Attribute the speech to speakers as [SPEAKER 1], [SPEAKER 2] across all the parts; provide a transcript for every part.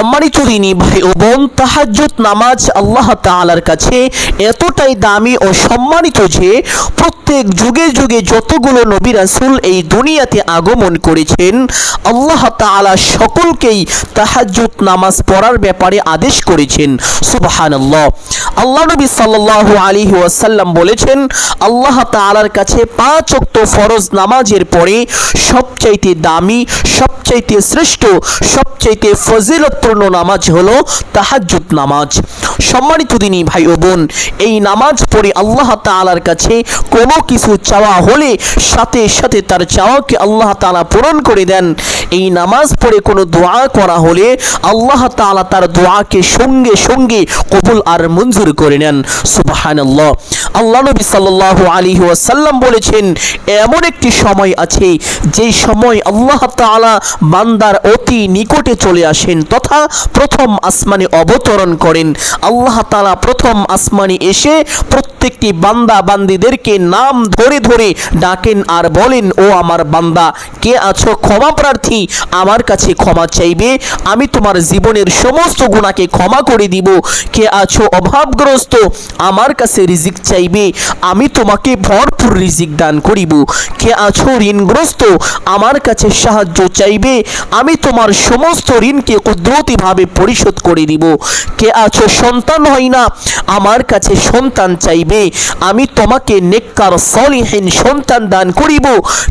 [SPEAKER 1] সম্মানিত দিনী ভাই ও বোন, তাহাজ্জুদ নামাজ আল্লাহ তাআলার কাছে এতটাই দামি ও সম্মানিত যে প্রত্যেক যুগে যুগে যতগুলো নবী রাসূল এই দুনিয়াতে আগমন করেছেন, আল্লাহ তাআলা সকলকেই তাহাজ্জুদ নামাজ পড়ার ব্যাপারে আদেশ করেছেন। সুবহানাল্লাহ। আল্লাহ নবী সাল্লাল্লাহু আলাইহি ওয়াসাল্লাম বলেছেন, আল্লাহ তাআলার কাছে 5 ওয়াক্ত ফরজ নামাজের পরে সবচাইতে দামি, সবচাইতে শ্রেষ্ঠ, সবচাইতে ফজিলতপূর্ণ নামাজ হলো তাহাজ্জুদ নামাজ। সম্মানিত দিনী ভাই ও বোন, এই নামাজ পড়ে আল্লাহ তাআলার কাছে কোনো কিছু চাওয়া হলে সাথে সাথে তার চাওয়াকে আল্লাহ তাআলা পূরণ করে দেন। এই নামাজ পড়ে কোনো দোয়া করা হলে আল্লাহ তাআলা তার দোয়াকে সঙ্গে সঙ্গে কবুল আর মঞ্জুর করে নেন। সুবহানাল্লাহ। আল্লাহ নবী সাল্লাল্লাহু আলাইহি ওয়াসাল্লাম বলেছেন, এমন একটি সময় আছে যেই সময় আল্লাহ তাআলা বান্দার অতি নিকটে চলে আসেন তথা প্রথম আসমানে অবতরণ করেন। আল্লাহ তাআলা প্রথম আসমানে এসে প্রত্যেকটি বান্দা বান্দীদেরকে নাম ধরে ধরে ডাকেন আর বলেন, ও আমার বান্দা, কে আছো ক্ষমা প্রার্থী, আমার কাছে ক্ষমা চাইবে, আমি তোমার জীবনের সমস্ত গুনাহকে ক্ষমা করে দিব। কে আছো অভাবগ্রস্ত, আমার কাছে রিজিক চাইবে, আমি তোমাকে ভরপুর রিজিক দান করিব। কে আছো ঋণগ্রস্ত, আমার কাছে সাহায্য চাইবে, আমি তোমার সমস্ত ঋণকে কুদরতিভাবে পরিশোধ করে দিব। কে আছো সন্তান হয় না, আমার কাছে সন্তান চাইবে, আমি তোমাকে নেককার সলিহিন সন্তান দান করিব।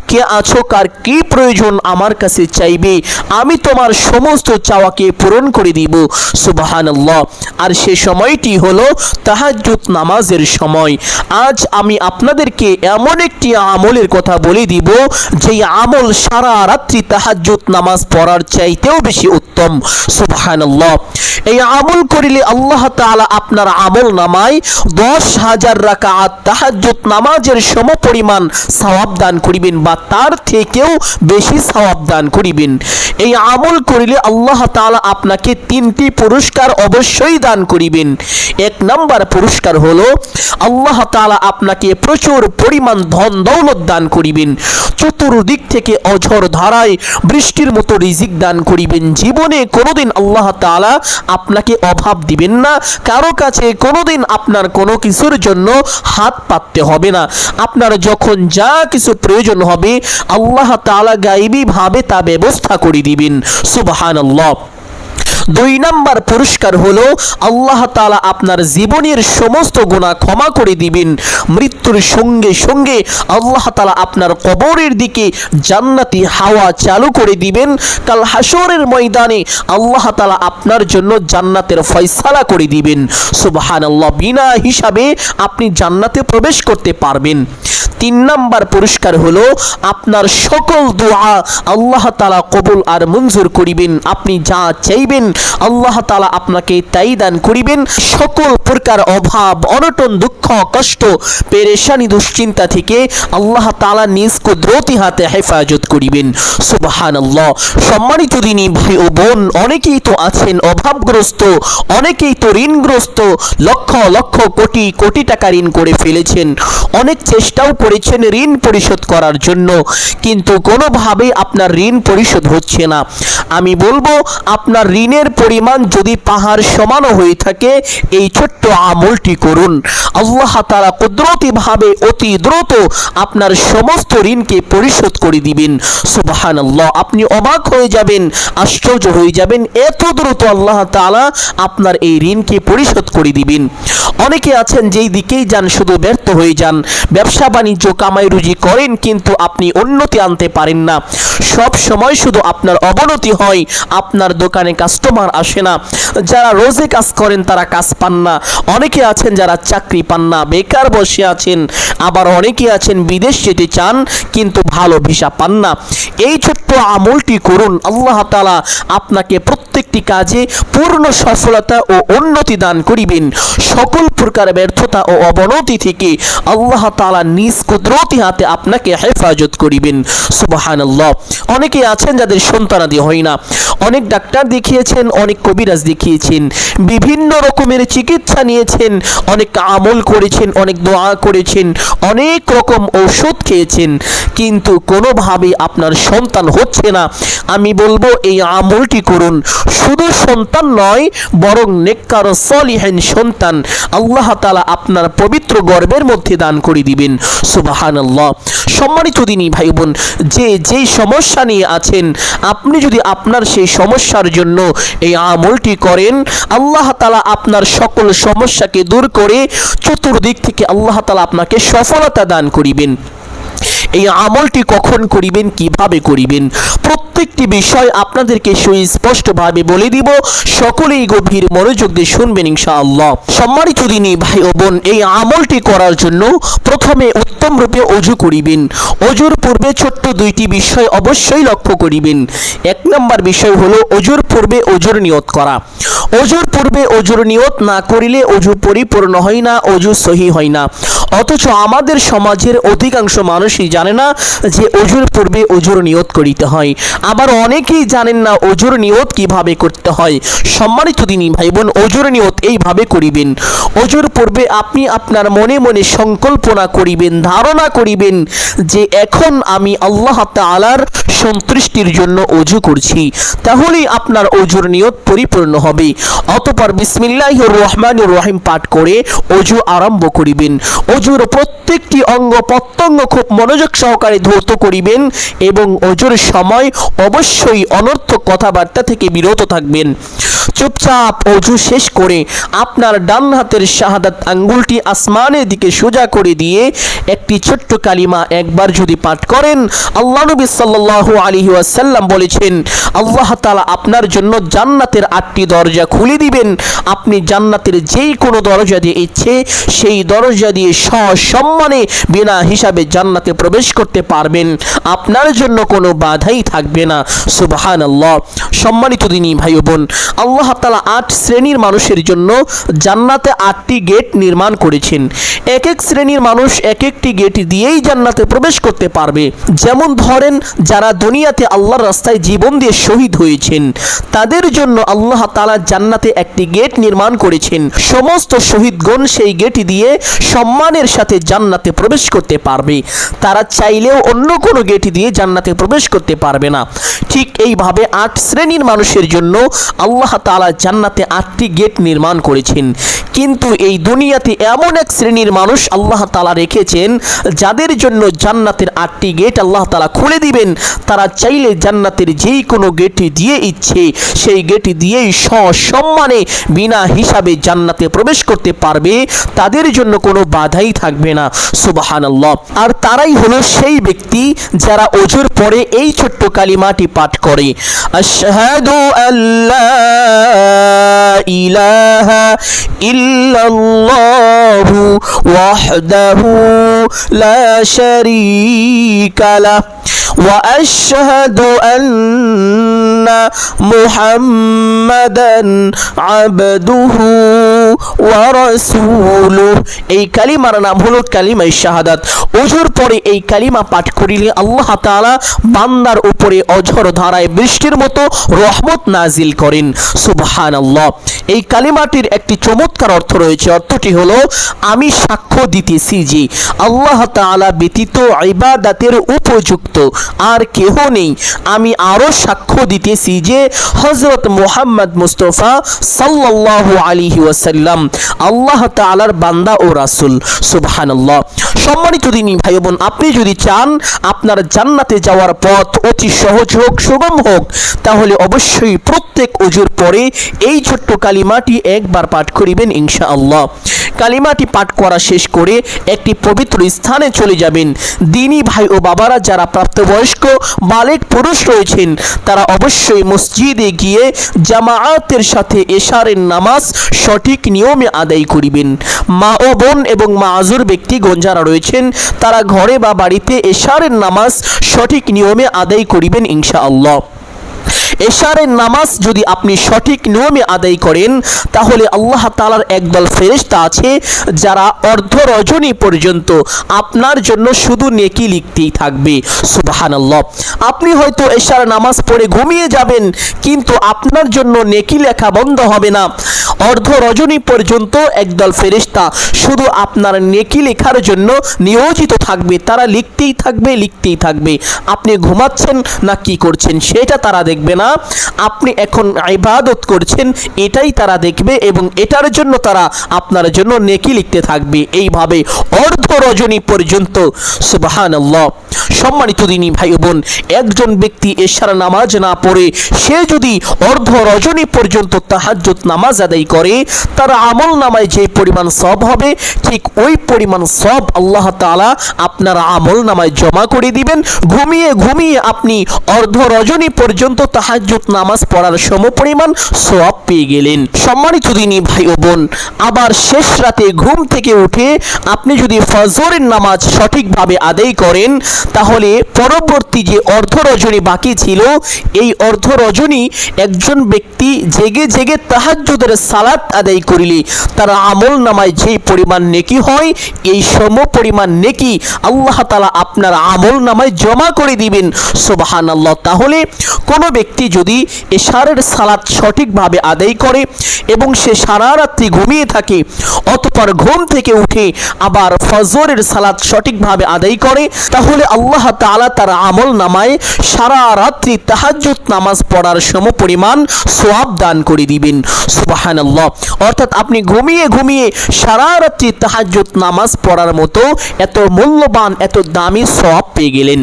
[SPEAKER 1] কে আছো কার কি প্রয়োজন আমার কাছে চাইবে, আমি তোমার সমস্ত চাওয়াকে পূরণ করে দিব। সুবহানাল্লাহ। আর সে সময়টি হলো তাহাজ্জুদ নামাজের সময়। আজ আমি আপনাদেরকে এমন একটি আমলের কথা বলে দিব যেই আমল সারা রাত্রি তাহাজ্জুদ নামাজ পড়ার চাইতেও বেশি উত্তম। সুবহানাল্লাহ। এই আমল করিলে আল্লাহ তাআলা আপনার আমল নামায় 10,000 রাকাত তাহাজ্জুদ নামাজের সমপরিমাণ সওয়াব দান করিবেন বা তার থেকেও বেশি সওয়াব দান করিবেন। এই আমল করিলে আল্লাহ তাআলা আপনাকে 3টি পুরস্কার অবশ্যই দান করিবেন। 1 নাম্বার পুরস্কার হলো আল্লাহ তাআলা আপনাকে প্রচুর পরিমাণ ধন দৌলত দান করিবেন। চতুর্দিক থেকে অঝর ধারায় বৃষ্টির মতো রিজিক দান করিবেন। জীবনে কোনোদিন আল্লাহ তাআলা আপনাকে অভাব দিবেন না, কারো কাছে কোনোদিন আপনার কোনো কিছুর জন্য হাত পাততে হবে না। আপনার যখন যা কিছু প্রয়োজন হবে আল্লাহ তাআলা গায়বী ভাবে তা ব্যবস্থা করে দিবেন। সুবহানাল্লাহ। 2 নাম্বার পুরস্কার হলো আল্লাহ তাআলা আপনার জীবনের সমস্ত গুনাহ ক্ষমা করে দিবেন। মৃত্যুর সঙ্গে সঙ্গে আল্লাহ তাআলা আপনার কবরের দিকে জান্নাতি হাওয়া চালু করে দিবেন। কাল হাসরের ময়দানে আল্লাহ তাআলা আপনার জন্য জান্নাতের ফয়সালা করে দিবেন। সুবহানাল্লাহ। বিনা হিসাবে আপনি জান্নাতে প্রবেশ করতে পারবেন। 3 নাম্বার পুরস্কার হলো আপনার সকল দোয়া আল্লাহ তাআলা কবুল আর মঞ্জুর করিবেন। আপনি যা চাইবেন আল্লাহ তাআলা আপনাকে তাই দান করিবেন। সকল প্রকার অভাব, অনটন, দুঃখ, কষ্ট, পেরেশানি, দুশ্চিন্তা থেকে আল্লাহ তাআলা নিজ কুদরতি হাতে হেফাজত করিবেন। সুবহানাল্লাহ। সম্মানিত দিনী ভাই ও বোন, অনেকেই তো আছেন অভাবগ্রস্ত, অনেকেই তো ঋণগ্রস্ত, লক্ষ লক্ষ কোটি কোটি টাকা ঋণ করে ফেলেছেন, অনেক চেষ্টাও করেছেন ঋণ পরিশোধ করার জন্য, কিন্তু কোনোভাবে আপনার ঋণ পরিশোধ হচ্ছে না। আমি বলবো, আপনার ঋণের পরিমাণ যদি পাহাড় সমানও হয়ে থাকে, এই ছোট্ট আমলটি করুন। আল্লাহ তাআলা কুদরতিভাবে অতি দ্রুত আপনার সমস্ত ঋণকে পরিশোধ করে দিবেন। সুবহানাল্লাহ। আপনি অবাক হয়ে যাবেন, আশ্চর্য হয়ে যাবেন, এত দ্রুত আল্লাহ তাআলা আপনার এই ঋণকে পরিশোধ করে দিবেন। অনেকে আছেন যেই দিকেই যান শুধু ব্যর্থ হয়ে যান। ব্যবসা বাণিজ্য কামাই রুজি করেন কিন্তু আপনি উন্নতি আনতে পারেন না। সব সময় শুধু আপনার অবনতি হয়, আপনার দোকানে কাস্টমার আসে না। যারা রোজে কাজ করেন তারা কাজ পান না। অনেকে আছেন যারা চাকরি পান না, বেকার বসে আছেন। আবার অনেকে আছেন বিদেশ যেতে চান কিন্তু ভালো ভিসা পান না। এই ছোট্ট আমলটি করুন, আল্লাহ তাআলা আপনাকে প্রত্যেকটি কাজে পূর্ণ সফলতা ও উন্নতি দান করিবেন। সকল প্রকার ব্যর্থতা ও অবনতি থেকে আল্লাহ তাআলা নিজ কুদরতি হাতে আপনাকে হেফাজত করিবেন। সুবহানাল্লাহ। অনেকে আছেন যাদের সন্তানাদি হয় না, অনেক ডাক্তার দেখিয়েছেন, অনেক কবিরাজ দেখিয়েছেন, বিভিন্ন রকমের চিকিৎসা নিয়েছেন, অনেক আমল করেছেন, অনেক দোয়া করেছেন, অনেক রকম ঔষধ খেয়েছেন, কিন্তু কোনোভাবে আপনার সন্তান হচ্ছে না। আমি বলবো এই আমলটি করুন। শুধু সন্তান নয়, বরং নেককার সলিহিন সন্তান আল্লাহ তাআলা আপনার পবিত্র গর্ভের মধ্যে দান করে দিবেন। সুবহানাল্লাহ। সম্মানিত দিনী ভাই বোন, যেই সমস্যা নিয়ে আছেন, আপনি যদি আপনার সেই সমস্যার জন্য এই আমলটি করেন, আল্লাহ তাআলা আপনার সকল সমস্যাকে দূর করে চতুর্দিক থেকে আল্লাহ তাআলা আপনাকে সফলতা দান করিবেন। এই আমলটি কখন করিবেন, কিভাবে করিবেন, প্রত্যেকটি বিষয় আপনাদেরকে সুস্পষ্টভাবে বলে দিব। সকলেই গভীর মনোযোগ দিয়ে শুনবেন ইনশাআল্লাহ। সম্মানিত দিনী ভাই ও বোন, এই আমলটি করার জন্য প্রথমে উত্তম রূপে ওযু করিবেন। ওযুর পূর্বে ছোট্ট দুইটি বিষয় অবশ্যই লক্ষ্য করিবেন। এক নম্বর বিষয় হলো ওযুর পূর্বে ওযুর নিয়ত করা। ওযুর পূর্বে ওযুর নিয়ত না করিলে ওযু পরিপূর্ণ হয় না, ওযু সহি হয় না। অথচ আমাদের সমাজের অধিকাংশ মানুষই জানে না যে ওযুর পূর্বে ওযুর নিয়ত করিতে হয়। আবার অনেকেই জানেন না ওযুর নিয়ত কিভাবে করতে হয়। সম্মানিত দিনী ভাই বোন, ওযুর নিয়ত এইভাবে করিবেন। ওযুর পূর্বে আপনি আপনার মনে মনে সংকল্পনা করিবেন, ধারণা করিবেন যে এখন আমি আল্লাহ তাআলার সন্তুষ্টির জন্য ওযু করছি, তাহলেই আপনার ওযুর নিয়ত পরিপূর্ণ হবে। অতঃপর বিসমিল্লাহির রহমানির রহিম পাঠ করে ওযু আরম্ভ করিবেন। ওযুর প্রত্যেকটি অঙ্গ প্রত্যঙ্গ খুব মনোযোগ সহকারে ধৌত করিবেন এবং ওযুর সময় অবশ্যই অনর্থক কথাবার্তা থেকে বিরত থাকবেন। চুপচাপ ওযু শেষ করে আপনার ডান হাতের শাহাদাত আঙ্গুলটি আসমানের দিকে সোজা করে দিয়ে একটি ছোট্ট কালিমা একবার যদি পাঠ করেন, আল্লাহ নবী সাল্লাল্লাহু আলাইহি ওয়াসাল্লাম বলেছেন আল্লাহ তাআলা আপনার জন্য জান্নাতের 8টি দরজা খুলে দিবেন। আপনি জান্নাতের যেই কোনো দরজা দিয়ে ইচ্ছে সেই দরজা দিয়ে সসম্মানে বিনা হিসাবে জান্নাতে প্রবেশ করতে পারবেন। আপনার জন্য কোনো বাধাই থাকবে না। সুবহানাল্লাহ। সম্মানিত দিনী ভাই বোন, আল্লাহ তাআলা 8 শ্রেণীর মানুষের জন্য জান্নাতে 8টি গেট নির্মাণ করেছেন। এক এক শ্রেণীর মানুষ এক একটি গেট দিয়েই জান্নাতে প্রবেশ করতে পারবে। যেমন ধরেন, যারা দুনিয়াতে আল্লাহর রাস্তায় জীবন দিয়ে শহীদ হয়েছেন, তাদের জন্য আল্লাহ তাআলা জান্নাতে একটি গেট নির্মাণ করেছেন। সমস্ত শহীদগণ সেই গেট দিয়ে সম্মানের সাথে জান্নাতে প্রবেশ করতে পারবে। তারা চাইলেও অন্য কোনো গেট দিয়ে জান্নাতে প্রবেশ করতে পারবে না। ঠিক এইভাবে 8 শ্রেণীর মানুষের জন্য আল্লাহ তাআলা জান্নাতে 8টি গেট নির্মাণ করেছেন। কিন্তু এই দুনিয়াতে এমন এক শ্রেণীর মানুষ আল্লাহ তাআলা রেখেছেন যাদের জন্য জান্নাতের 8টি গেট আল্লাহ তাআলা খুলে দিবেন। তারা চাইলে জান্নাতের যেই কোনো গেট দিয়ে ইচ্ছে সেই গেট দিয়েই সসম্মানে বিনা হিসাবে জান্নাতে প্রবেশ করতে পারবে। তাদের জন্য কোনো বাধাই থাকবে না। সুবহানাল্লাহ। আর তারাই হলো সেই ব্যক্তি যারা ওযুর পরে এই ছোট্ট কালিমাটি পাঠ করে, আশহাদু আল্লা ইলাহা ইল্লাল্লাহু ওয়াহদাহু লা শারীকা লাহ ওয়া আশহাদু আন্না মুহাম্মাদান আবদুহু ওয়া রাসূলুহু। এই কালিমার নাম হলো কালিমায়ে শাহাদাত। ওযুর পরে এই কালিমা পাঠ করিলে আল্লাহ তাআলা বান্দার উপরে অঝর ধারায় বৃষ্টির মতো রহমত নাজিল করেন। সুবহানাল্লাহ। এই কালিমাটির একটি চমৎকার অর্থ রয়েছে। অর্থটি হলো, আমি সাক্ষ্য দিতেছি যে আল্লাহ তাআলা ব্যতীত ইবাদতের উপযুক্ত আর কেহ নেই। আমি আরো সাক্ষ্য দিতেছি যে হযরত মুহাম্মদ মুস্তাফা সাল্লাল্লাহু আলাইহি ওয়াসাল্লাম আল্লাহ তাআলার বান্দা ও রাসূল। সুবহানাল্লাহ। সম্মানিত দিনী ভাই বোন, আপনি যদি চান আপনার জান্নাতে যাওয়ার পথ অতি সহজ হোক, সুগম হোক, তাহলে অবশ্যই প্রত্যেক ওযুর পরে এই ছোট্ট কালিমাটি একবার পাঠ করিবেন ইনশাআল্লাহ। কালিমাটি পাঠ করা শেষ করে একটি পবিত্র স্থানে চলে যাবেন। দিনী ভাই ও বাবারা যারা প্রাপ্তবয়স্ক বালেগ পুরুষ রয়েছেন, তারা অবশ্যই মসজিদে গিয়ে জামাআতের সাথে এশারের নামাজ সঠিক নিয়মে আদায় করিবেন। মা ও বোন এবং মাযুর ব্যক্তিগণ যারা রয়েছেন, তারা ঘরে বা বাড়িতে এশারের নামাজ সঠিক নিয়মে আদায় করিবেন ইনশাআল্লাহ। এশারের নামাজ যদি আপনি সঠিক নিয়মে আদায় করেন, তাহলে আল্লাহ তাআলার একদল ফেরেশতা আছে যারা অর্ধ রজনী পর্যন্ত আপনার জন্য শুধু নেকি লিখতেই থাকবে। সুবহানাল্লাহ। আপনি হয়তো এশার নামাজ পড়ে ঘুমিয়ে যাবেন, কিন্তু আপনার জন্য নেকি লেখা বন্ধ হবে না। অর্ধ রজনী পর্যন্ত একদল ফেরেশতা শুধু আপনার নেকি লেখার জন্য নিয়োজিত থাকবে। তারা লিখতেই থাকবে। আপনি ঘুমাচ্ছেন না কি করছেন সেটা তারা দেখবে না, আপনি এখন ইবাদত করছেন এটাই তারা দেখবে, এবং এটার জন্য তারা আপনার জন্য নেকি লিখতে থাকবে। এইভাবে অর্ধ রজনী পর্যন্ত। সুবহানাল্লাহ। সম্মানিত দিনী ভাই বোন, একজন ব্যক্তি এশার নামাজ না পড়ে সে যদি অর্ধ রজনী পর্যন্ত তাহাজ্জুদ নামাজ আদায় করে, তার আমল নামায় যে পরিমাণ সওয়াব হবে ঠিক ওই পরিমাণ সওয়াব আল্লাহ তাআলা আপনার আমল নামায় জমা করে দিবেন। ঘুমিয়ে আপনি অর্ধ রজনী পর্যন্ত তাহাজ্জুদ নামাজ পড়ার সমপরিমাণ সওয়াব পেয়ে গেলেন। সম্মানিত দিনী ভাই ও বোন, আবার শেষ রাতে ঘুম থেকে উঠে আপনি যদি ফজরের নামাজ সঠিকভাবে আদায় করেন, তাহলে পরবর্তী যে অর্ধ রজনী বাকি ছিল এই অর্ধ রজনী একজন ব্যক্তি জেগে তাহাজ্জুদের সালাত আদায় করিলে তার আমল নামায় যে পরিমাণ নেকি হয় এই সম পরিমাণ নেকি আল্লাহ তাআলা আপনার আমল নামায় জমা করে দিবেন। সুবহানাল্লাহ। তাহলে কোনো ব্যক্তি যদি এশারের সালাত সঠিকভাবে আদায় করে এবং সে সারা রাত্রি ঘুমিয়ে থাকে, অতঃপর ঘুম থেকে উঠে আবার ফজরের সালাত সঠিকভাবে আদায় করে, তাহলে আল্লাহ তাআলা তার আমল নামায় সারা রাত্রি তাহাজ্জুদ নামাজ পড়ার সমপরিমাণ সওয়াব দান করে দিবেন। সুবহানাল্লাহ। অর্থাৎ আপনি ঘুমিয়ে সারা রাত্রি তাহাজ্জুদ নামাজ পড়ার মতো এত মূল্যবান এত দামি সওয়াব পেয়ে গেলেন।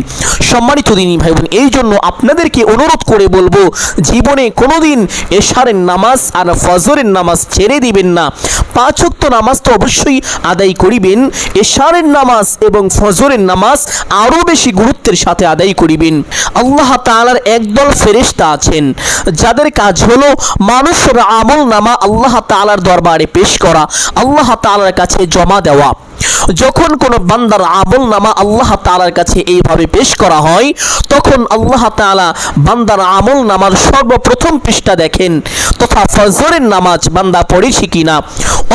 [SPEAKER 1] সম্মানিত দিনী ভাই বোন, এই জন্য আপনাদেরকে অনুরোধ করে বলবো, জীবনে কোনোদিন এশারের নামাজ আর ফজরের নামাজ ছেড়ে দিবেন না। 5 ওয়াক্ত নামাজ তো অবশ্যই আদায় করিবেন, এশারের নামাজ এবং ফজরের নামাজ আরও বেশি গুরুত্বের সাথে আদায় করিবেন। আল্লাহ তাআলার একদল ফেরেশতা আছেন যাদের কাজ হলো মানুষের আমল নামা আল্লাহ তাআলার দরবারে পেশ করা, আল্লাহ তাআলার কাছে জমা দেওয়া। যখন কোনো বান্দার আমল নামা আল্লাহ তাআলার কাছে এইভাবে পেশ করা হয়, তখন আল্লাহ তাআলা বান্দার আমল নামার সর্বপ্রথম পৃষ্ঠা দেখেন তথা ফজরের নামাজ বান্দা পড়েছে কিনা,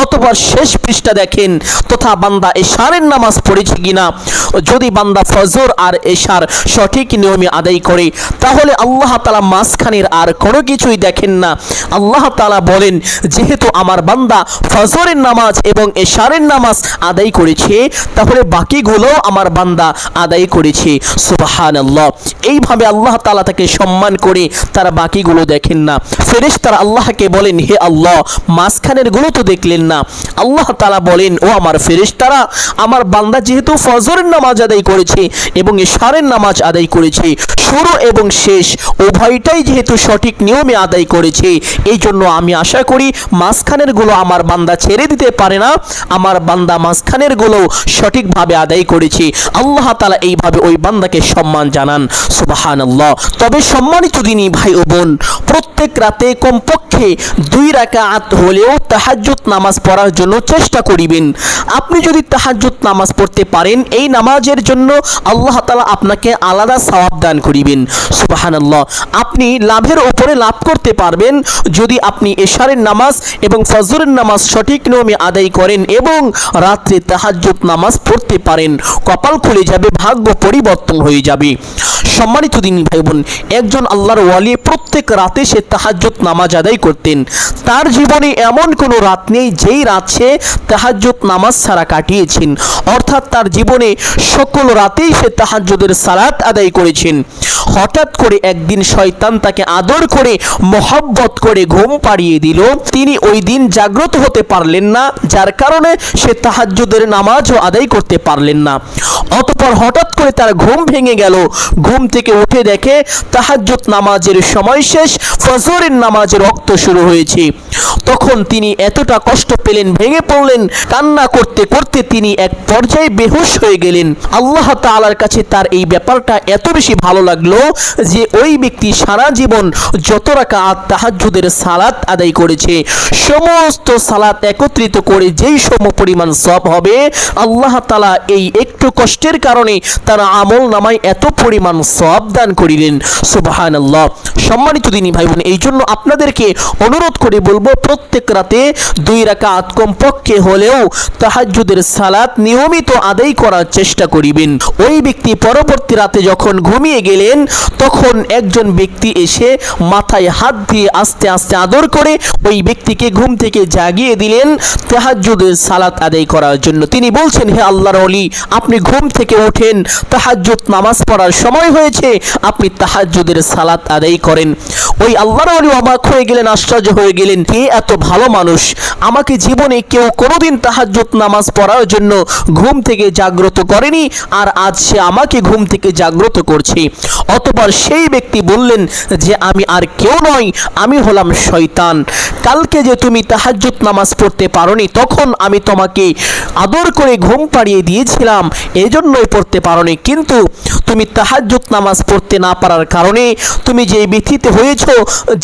[SPEAKER 1] অতঃপর শেষ পৃষ্ঠা দেখেন তথা বান্দা এশারের নামাজ পড়েছে কিনা। যদি বান্দা ফজর আর এশার সঠিক নিয়মে আদায় করে, তাহলে আল্লাহ তাআলা মাঝখানের আর কোনো কিছুই দেখেন না। আল্লাহ তাআলা বলেন, যেহেতু আমার বান্দা ফজরের নামাজ এবং এশারের নামাজ আদায় করেছে, তাহলে বাকিগুলো আমার বান্দা আদায় করেছে। সুবহানাল্লাহ। এইভাবে আল্লাহ তাআলা তাকে সম্মান করে তারা বাকিগুলো দেখেন না। ফেরেশতারা আল্লাহকে বলেন, হে আল্লাহ, মাঝখানের গুলো তো দেখলেন না। আল্লাহ তাআলা বলেন, ও আমার ফেরেশতারা, আমার বান্দা যেহেতু ফজরের নামাজ আদায় করেছে এবং এশারের নামাজ আদায় করেছে, শুরু এবং শেষ উভয়টাই যেহেতু সঠিক নিয়মে আদায় করেছে, এই জন্য আমি আশা করি মাঝখানের গুলো আমার বান্দা ছেড়ে দিতে পারে না, আমার বান্দা মাঝখানের গুলো সঠিকভাবে আদায় করেছে। আল্লাহ তাআলা এইভাবে ওই বান্দাকে সম্মান জানান। সুবহানাল্লাহ। তবে সম্মানিত দিনী ভাই ও বোন, প্রত্যেক রাতে কমপক্ষে 2 রাকাত হলেও তাহাজ্জুদ নামাজ পড়ার জন্য চেষ্টা করিবেন। আপনি যদি তাহাজ্জুদ নামাজ পড়তে পারেন, এই নামাজের জন্য আল্লাহ তাআলা আপনাকে আলাদা সওয়াব দান করিবেন। সুবহানাল্লাহ। আপনি লাভের উপরে লাভ করতে পারবেন যদি আপনি এশারের নামাজ এবং ফজরের নামাজ সঠিক নিয়মে আদায় করেন এবং রাত্রে তাহাজ্জুদ নামাজ পড়তে পারেন। কপাল খুলে যাবে, ভাগ্য পরিবর্তন হয়ে যাবে। সম্মানিত দিনী ভাই বোন, একজন আল্লাহর ওয়ালি প্রত্যেক রাতে সে তাহাজ্জুদ নামাজ আদায় করতেন। তার জীবনে এমন কোনো রাত নেই যেই রাত সে তাহাজ্জুদ নামাজ ছাড়া কাটিয়েছেন, অর্থাৎ তার জীবনে সকল রাতেই সে তাহাজ্জুদের সালাত আদায় করেছেন। হঠাৎ করে একদিন শয়তান তাকে আদর করে মোহাব্বত করে ঘুম পাড়িয়ে দিল। তিনি ওই দিন জাগ্রত হতে পারলেন না, যার কারণে সে তাহাজ্জুদের নামাজও আদায় করতে পারলেন না। অতঃপর হঠাৎ করে তার ঘুম ভেঙে গেল। ঘুম থেকে উঠে দেখে তাহাজ্জুদ নামাজের সময় শেষ, ফজরের নামাজের ওয়াক্ত শুরু হয়েছে। তখন তিনি এতটা কষ্ট পেলেন, ভেঙে পড়লেন, কান্না করতে করতে তিনি এক পর্যায়ে বেহুশ হয়ে গেলেন। আল্লাহ তাআলার কাছে তার এই ব্যাপারটা এত বেশি ভালো লাগলো যে ওই ব্যক্তি সারা জীবন যত রাকাত তাহাজ্জুদের সালাত আদায় করেছে, সমস্ত সালাত একত্রিত করে যেই সমপরিমাণ সওয়াব হবে, আল্লাহ তাআলা এই একটি একটু কষ্টের কারণে তার আমল নামায় এত পরিমাণ সওয়াব দান করিলেন। সুবহানাল্লাহ। সম্মানিত দিনী ভাই বোন, এই জন্য আপনাদেরকে অনুরোধ করে বলবো, প্রত্যেক রাতে 2 রাকাত কমপক্ষে হলেও তাহাজ্জুদের সালাত নিয়মিত আদায় করার চেষ্টা করিবেন। ওই ব্যক্তি পরবর্তী রাতে যখন ঘুমিয়ে গেলেন, তখন একজন ব্যক্তি এসে মাথায় হাত দিয়ে আস্তে আস্তে আদর করে ওই ব্যক্তিকে ঘুম থেকে জাগিয়ে দিলেন তাহাজ্জুদের সালাত আদায় করার জন্য। তিনি বলছেন, হে আল্লাহর ওলি, আপনি ঘুম থেকে ওঠেন, তাহাজ্জুদ নামাজ পড়ার সময় হয়েছে, আপনি তাহাজ্জুদের সালাত আদায় করেন। ওই আল্লাহর ওলি অবাক হয়ে গেলেন, আশ্চর্য হয়ে গেলেন, কে এত ভালো মানুষ, আমাকে জীবনে কেউ কোনোদিন তাহাজ্জুদ নামাজ পড়ার জন্য ঘুম থেকে জাগ্রত করেনি, আর আজ সে আমাকে ঘুম থেকে জাগ্রত করছে। অতঃপর সেই ব্যক্তি বললেন যে আমি আর কেউ নই, আমি হলাম শয়তান। কালকে যে তুমি তাহাজ্জুদ নামাজ পড়তে পারোনি, তখন আমি তোমাকে আদর করে ঘুম পাড়িয়ে দিয়েছিলাম, এজন্যই পড়তে পারোনি। কিন্তু তুমি তাহাজ্জুদ নামাজ পড়তে না পারার কারণে তুমি যেই ব্যথিত হয়েছো,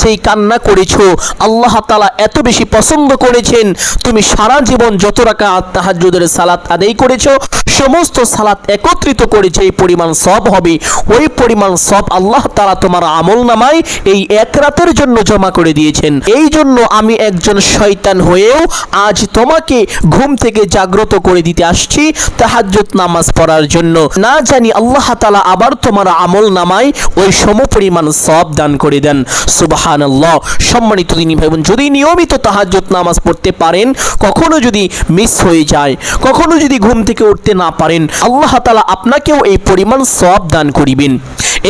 [SPEAKER 1] যেই কান্না করেছো, আল্লাহ তাআলা এত বেশি পছন্দ করেছেন, তুমি সারা জীবন যত রাকাত তাহাজ্জুদের সালাত আদায় করেছো, সমস্ত সালাত একত্রিত করে যেই পরিমাণ সওয়াব হবে, ওই পরিমাণ সওয়াব আল্লাহ তাআলা তোমার আমল নামায় এই এক রাতের জন্য জমা করে দিয়েছেন। এই জন্য আমি একজন শয়তান হয়েও আজ তোমাকে ঘুম থেকে জাগ্রত করে দিতে আসছি তাহাজ্জুদ নামাজ পড়ার জন্য। না জানি আল্লাহ তাআলা আবার তোমার আমল নামায় ওই সমপরিমাণ সওয়াব দান করে দেন। সুবহানাল্লাহ। সম্মানিত দিনী ভাই বোন, যদি নিয়মিত তাহাজ্জুদ নামাজ পড়তে পারেন, কখনো যদি মিস হয়ে যায়, কখনো যদি ঘুম থেকে উঠতে না পারেন, আল্লাহ তাআলা আপনাকেও এই পরিমাণ সওয়াব দান করিবেন।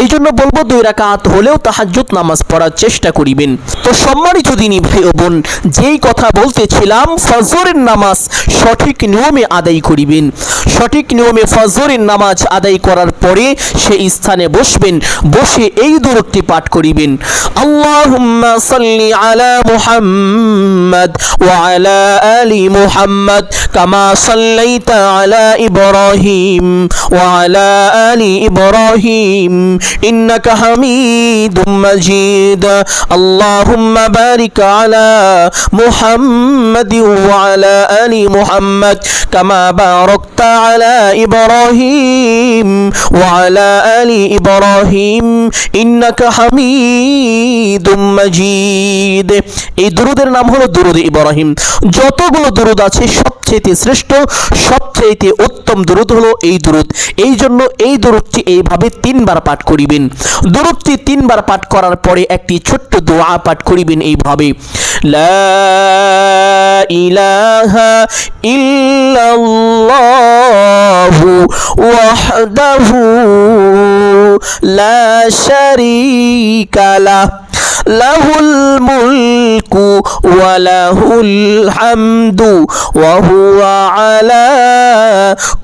[SPEAKER 1] এই জন্য বলবো 2 রাকাত হলেও তাহাজ্জুদ নামাজ পড়ার চেষ্টা করিবেন। তো সম্মানিত দিনী ভাই ও বোন, যেই কথা বলতেছিলাম, ফজরের নামাজ সঠিক নিয়মে আদায় করিবেন। সঠিক নিয়মে ফজরের নামাজ আদায় করার পরে সেই স্থানে বসবেন, বসে এই দরুদটি পাঠ করিবেন, আল্লাহুম্মা সাল্লি আলা মুহাম্মাদ ওয়া আলা আলি মুহাম্মাদ কামা সাল্লাইতা আলা ইব্রাহিম ওয়া আলা আলি ইব্রাহিম ইন্নাকা হামিদুম মাজিদ আল্লাহুম্মা বারিক আলা মুহাম্মাদ ওয়া আলা আলি মুহাম্মাদ কামা বারাকতা আলা ইব্রাহিম ওয়া আলা আলি ইব্রাহিম ইন্নাকা হামিদুম মাজিদ। এই দুরুদের নাম হলো দুরুদ ইব্রাহিম। যতগুলো দুরুদ আছে সবচেয়ে শ্রেষ্ঠ, সবচেয়ে উত্তম দুরুদ হলো এই দুরুদ। এই জন্য এই দুরুদটি এইভাবে 3 বার পাঠ করিবেন। দুরুদটি 3 বার পাঠ করার পরে একটি ছোট্ট দোয়া পাঠ করিবেন এইভাবে, লা ইলাহা ইল্লাল্লাহু ওয়াহদাহু লা শারীকা লাহু লাহুল মুলকু ওয়া লাহুল হামদু ওয়া হুয়া আলা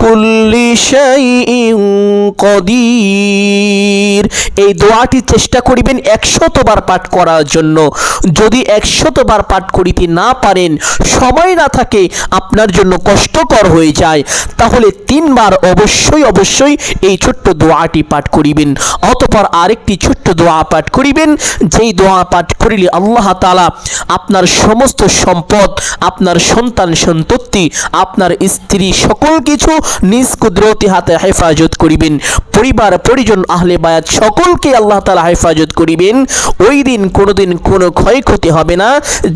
[SPEAKER 1] কুল্লি শাইইন কাদির। এই দোয়াটি চেষ্টা করিবেন 100 বার পাঠ করার জন্য। যদি 100 বার পাঠ করিতে না পারেন, সময় না থাকে, আপনার জন্য কষ্টকর হয়ে যায়, তাহলে 3 বার অবশ্যই এই ছোট্ট দোয়াটি পাঠ করিবেন। অতঃপর আরেকটি ছোট্ট দোয়া পাঠ করিবেন, যেই দোয়া পাঠ করিলে আল্লাহ তাআলা আপনার সমস্ত সম্পদ, আপনার সন্তান সন্ততি, আপনার স্ত্রী, সকল কিছু নিজ কুদরতি হাতে হেফাজত করিবেন। পরিবার পরিজন আহলে বায়াত সকলকে আল্লাহ তাআলা হেফাজত করিবেন। ওই দিন কোনোদিন কোনো ক্ষয়ক্ষতি হবে না,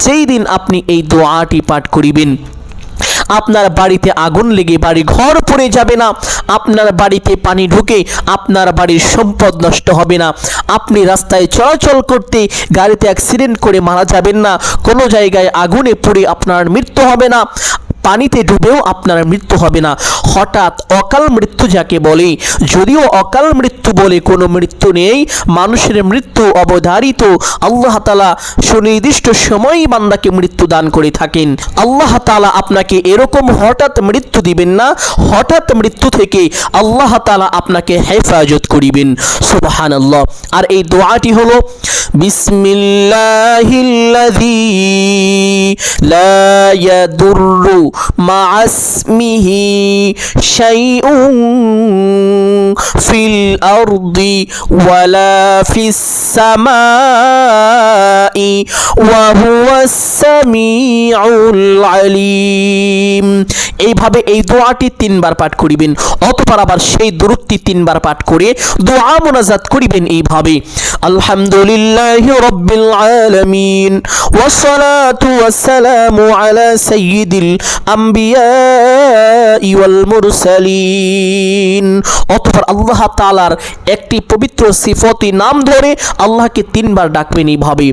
[SPEAKER 1] যেই দিন আপনি এই দোয়াটি পাঠ করিবেন। আপনার বাড়িতে আগুন লেগে বাড়ি ঘর পড়ে যাবে না, আপনার বাড়িতে পানি ঢুকে আপনার বাড়ির সম্পদ নষ্ট হবে না, আপনি রাস্তায় চলাচল করতে গাড়িতে অ্যাক্সিডেন্ট করে মারা যাবেন না, কোনো জায়গায় আগুনে পড়ে আপনার মৃত্যু হবে না, পানিতে ডুবেও আপনার মৃত্যু হবে না। হঠাৎ অকাল মৃত্যু যাকে বলে, যদিও অকাল মৃত্যু বলে কোনো মৃত্যু নেই, মানুষের মৃত্যু অবধারিত। আল্লাহ তাআলা সুনির্দিষ্ট সময়ই বান্দাকে মৃত্যু দান করে থাকেন। আল্লাহ তাআলা আপনাকে এরকম হঠাৎ মৃত্যু দিবেন না, হঠাৎ মৃত্যু থেকে আল্লাহ তাআলা আপনাকে হেফাজত করিবেন। সুবহানাল্লাহ। আর এই দোয়াটি হলো, বিসমিল্লাহিল্লাযী লা ইয়াদুররু مع اسمه شيء في الأرض ولا في السماء وهو সামিউল আলিম। এইভাবে এই দোয়াটি 3 বার পাঠ করিবেন। অতঃপর আবার সেই দুরূদটি 3 বার পাঠ করে দোয়া মুনাজাত করিবেন এইভাবে, আলহামদুলিল্লাহি রাব্বিল আলামিন ওয়াসসালাতু ওয়াসসালামু আলা সাইয়্যিদিল আম্বিয়া ওয়াল মুরসালিন। অতঃপর আল্লাহ তাআলার একটি পবিত্র সিফতি নাম ধরে আল্লাহকে 3 বার ডাকবেন এইভাবে,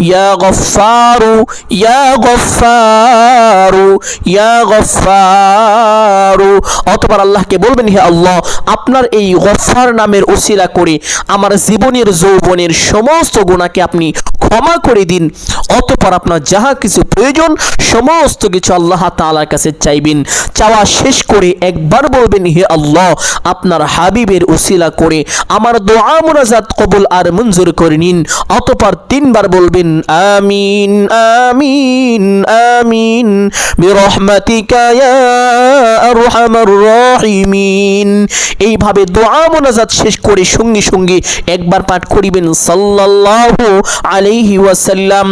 [SPEAKER 1] ইয়া গফফারু ইয়া গফফারু ইয়া গফফারু। অতঃপর আল্লাহকে বলবেন, হে আল্লাহ, আপনার এই গফফার নামের উসিলা করে আমার জীবনের যৌবনের সমস্ত গুনাহকে আপনি ক্ষমা করে দিন। অতঃপর আপনার যাহা কিছু প্রয়োজন সমস্ত কিছু আল্লাহ তাআলার কাছে চাইবেন। চাওয়া শেষ করে একবার বলবেন, হে আল্লাহ, আপনার হাবিবের উসিলা করে আমার দোয়া মুনাজাত কবুল আর মঞ্জুর করে নিন। অতঃপর 3 বার বলবেন, আমিন আমিন আমিন বিরহমাতিকা ইয়া আরহামার রাহিমিন। এইভাবে দোয়া মুনাজাত শেষ করে সঙ্গে সঙ্গে একবার পাঠ করিবেন সাল্লাল্লাহু আলাইহি ওয়াসাল্লাম।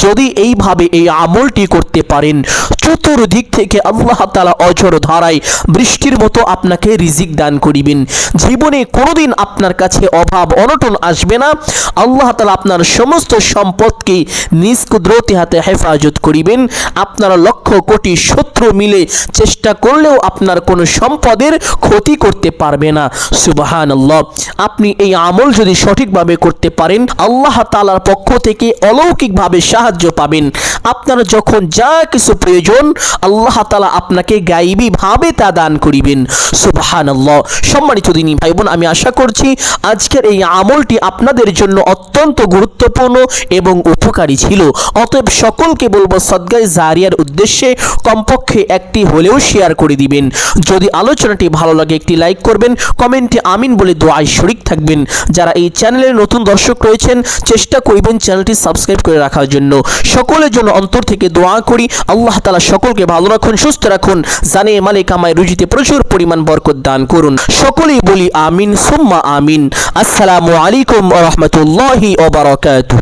[SPEAKER 1] যদি এইভাবে এই আমলটি করতে পারেন, চতুর্দিক থেকে আল্লাহ তাআলা অঝোর ধারায় বৃষ্টির মতো আপনাকে রিজিক দান করিবেন। জীবনে কোনোদিন আপনার কাছে অভাব অনটন আসবে না। আল্লাহ তাআলা আপনার সমস্ত সম্পদকে নিজ কুদরতি হাতে হেফাজত করিবেন। আপনার লক্ষ কোটি শত্রু মিলে চেষ্টা করলেও আপনার কোনো সম্পদের ক্ষতি করতে পারবে না। সুবহানাল্লাহ। আপনি এই আমল যদি সঠিকভাবে করতে পারেন, আল্লাহ তাআলার পক্ষ থেকে অলৌকিকভাবে সাহায্য পাবেন। আপনার যখন যা কিছু প্রয়োজন আল্লাহ তাআলা আপনাকে গায়বী ভাবে তা দান করিবেন। সুবহানাল্লাহ। সম্মানিত দিনী ভাই বোন, আমি আশা করছি আজকের এই আমলটি আপনাদের জন্য অত্যন্ত গুরুত্বপূর্ণ এবং উপকারী ছিল। অতএব সকলকে বলবো সদকায়ে জারিয়ার উদ্দেশ্যে কমপক্ষে একটি হলেও শেয়ার করে দিবেন। যদি আলোচনাটি ভালো লাগে একটি লাইক করবেন, কমেন্টে আমিন বলে দোয়ায় শরীক থাকবেন। যারা এই চ্যানেলের নতুন দর্শক রয়েছেন চেষ্টা করবেন চ্যানেলটি সাবস্ক্রাইব করে রাখার জন্য। সকলের জন্য অন্তর থেকে দোয়া করি, আল্লাহ তাআলা সকলকে ভালো রাখুন, সুস্থ রাখুন, জানে মালে কামায় রুজিতে প্রচুর পরিমাণ বরকত দান করুন। সকলেই বলি আমিন সুম্মা আমিন। আসসালামু আলাইকুম ওয়া রাহমাতুল্লাহি ওয়া বারাকাতুহু।